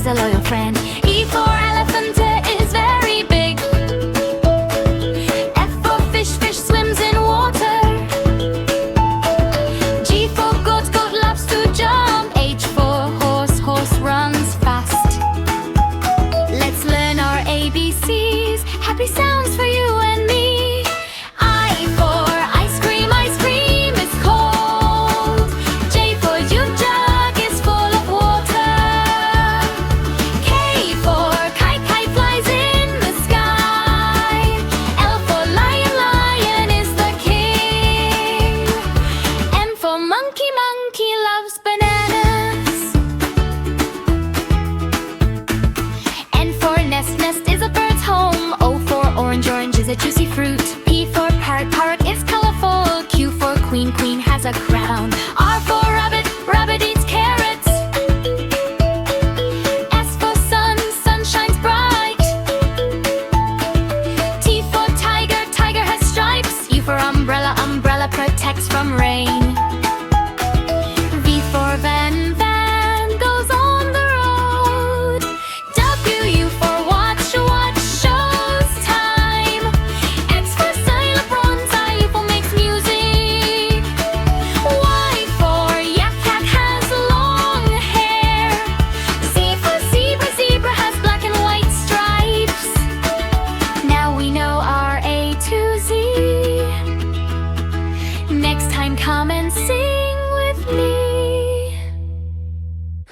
a loyal friend. E for elephant is very big. F for fish, fish swims in water. G for goat, goat loves to jump. H for horse, horse runs fast. Let's learn our ABCs, happy sounds for you and me. I for ice cream, ice cream is cold. J for you, jug is full of water. K for kite, kite flies in the sky. L for lion, lion is the king. M for monkey, monkey loves bananas. N for nest, nest is a bird's home. O for orange, orange is a juicy fruit.